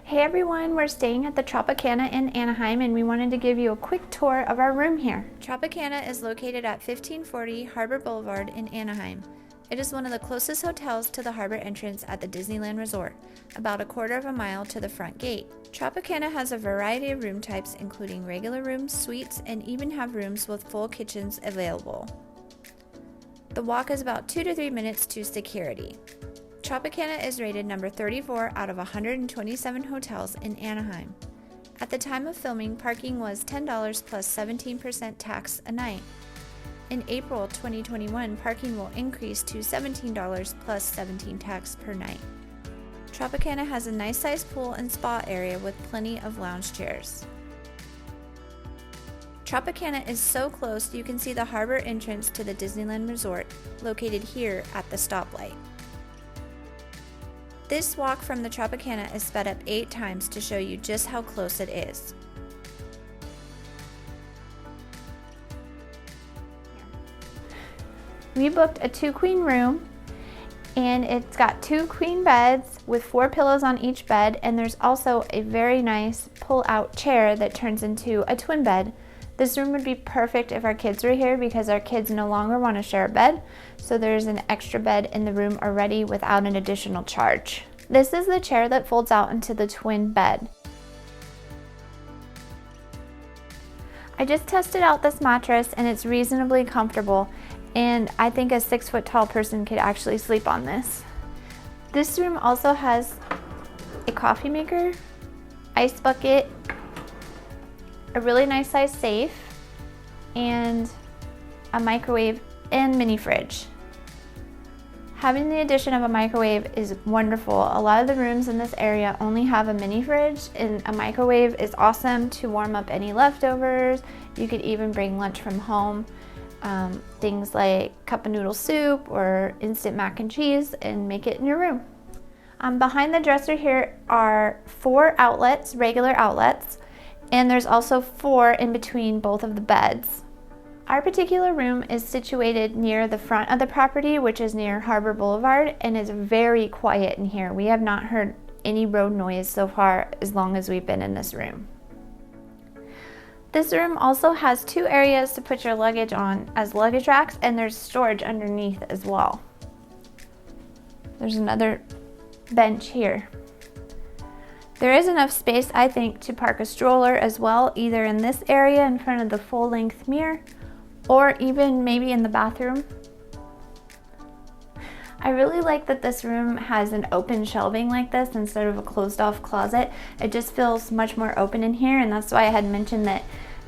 Hey everyone, we're staying at the Tropicana in Anaheim and we wanted to give you a quick tour of our room here. Tropicana is located at 1540 Harbor Boulevard in Anaheim. It is one of the closest hotels to the harbor entrance at the Disneyland Resort, about a quarter of a mile to the front gate. Tropicana has a variety of room types including regular rooms, suites, and even have rooms with full kitchens available. The walk is about 2 to 3 minutes to security. Tropicana is rated number 34 out of 127 hotels in Anaheim. At the time of filming, parking was $10 plus 17% tax a night. In April 2021, parking will increase to $17 plus 17 tax per night. Tropicana has a nice sized pool and spa area with plenty of lounge chairs. Tropicana is so close you can see the harbor entrance to the Disneyland Resort, located here at the stoplight. This walk from the Tropicana is sped up 8 times to show you just how close it is. We booked a 2-queen room and it's got 2 queen beds with 4 pillows on each bed, and there's also a very nice pull-out chair that turns into a twin bed. This room would be perfect if our kids were here because our kids no longer want to share a bed, so there's an extra bed in the room already without an additional charge. This is the chair that folds out into the twin bed. I just tested out this mattress and it's reasonably comfortable, and I think a 6 foot tall person could actually sleep on this. This room also has a coffee maker, ice bucket, a really nice size safe, and a microwave and mini fridge. Having the addition of a microwave is wonderful. A lot of the rooms in this area only have a mini fridge, and a microwave is awesome to warm up any leftovers. You could even bring lunch from home, things like cup of noodle soup or instant mac and cheese, and make it in your room. Behind the dresser here are 4 outlets, regular outlets, and there's also 4 in between both of the beds. Our particular room is situated near the front of the property, which is near Harbor Boulevard, and is very quiet in here. We have not heard any road noise so far as long as we've been in this room. This room also has 2 areas to put your luggage on as luggage racks, and there's storage underneath as well. There's another bench here. There is enough space, I think, to park a stroller as well, either in this area in front of the full-length mirror, or even maybe in the bathroom. I really like that this room has an open shelving like this instead of a closed off closet. It just feels much more open in here, and that's why I had mentioned that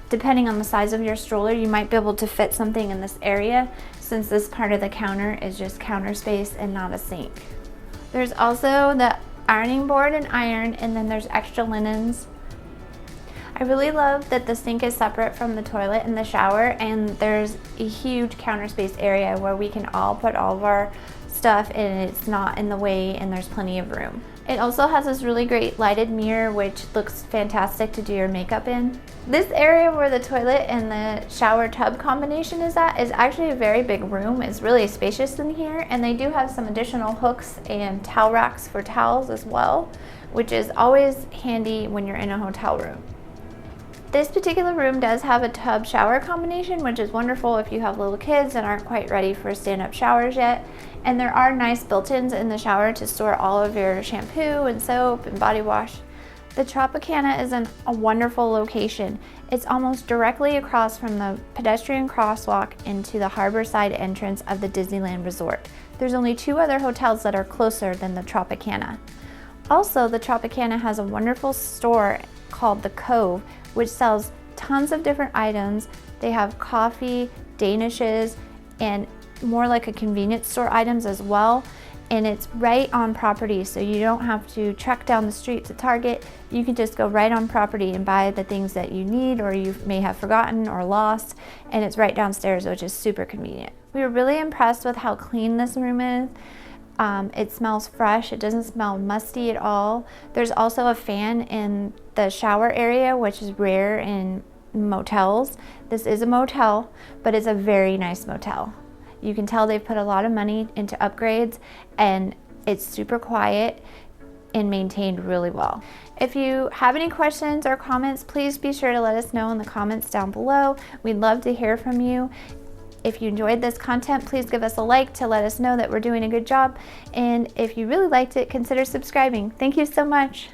depending on the size of your stroller, you might be able to fit something in this area, since this part of the counter is just counter space and not a sink. There's also the ironing board and iron, and then there's extra linens. I really love that the sink is separate from the toilet and the shower, and there's a huge counter space area where we can all put all of our stuff and it's not in the way, and there's plenty of room. It also has this really great lighted mirror which looks fantastic to do your makeup in. This area where the toilet and the shower tub combination is at is actually a very big room. It's really spacious in here, and they do have some additional hooks and towel racks for towels as well, which is always handy when you're in a hotel room. This particular room does have a tub shower combination, which is wonderful if you have little kids and aren't quite ready for stand-up showers yet. And there are nice built-ins in the shower to store all of your shampoo and soap and body wash. The Tropicana is in a wonderful location. It's almost directly across from the pedestrian crosswalk into the harbor side entrance of the Disneyland Resort. There's only 2 other hotels that are closer than the Tropicana. Also, the Tropicana has a wonderful store called The Cove, which sells tons of different items. They have coffee, danishes, and more like a convenience store items as well. And it's right on property, so you don't have to trek down the street to Target. You can just go right on property and buy the things that you need or you may have forgotten or lost, and it's right downstairs, which is super convenient. We were really impressed with how clean this room is. It smells fresh. It doesn't smell musty at all. There's also a fan in the shower area, which is rare in motels. This is a motel, but it's a very nice motel. You can tell they've put a lot of money into upgrades, and it's super quiet. and maintained really well. If you have any questions or comments, please be sure to let us know in the comments down below. We'd love to hear from you. If you enjoyed this content, please give us a like to let us know that we're doing a good job. And if you really liked it, consider subscribing. Thank you so much.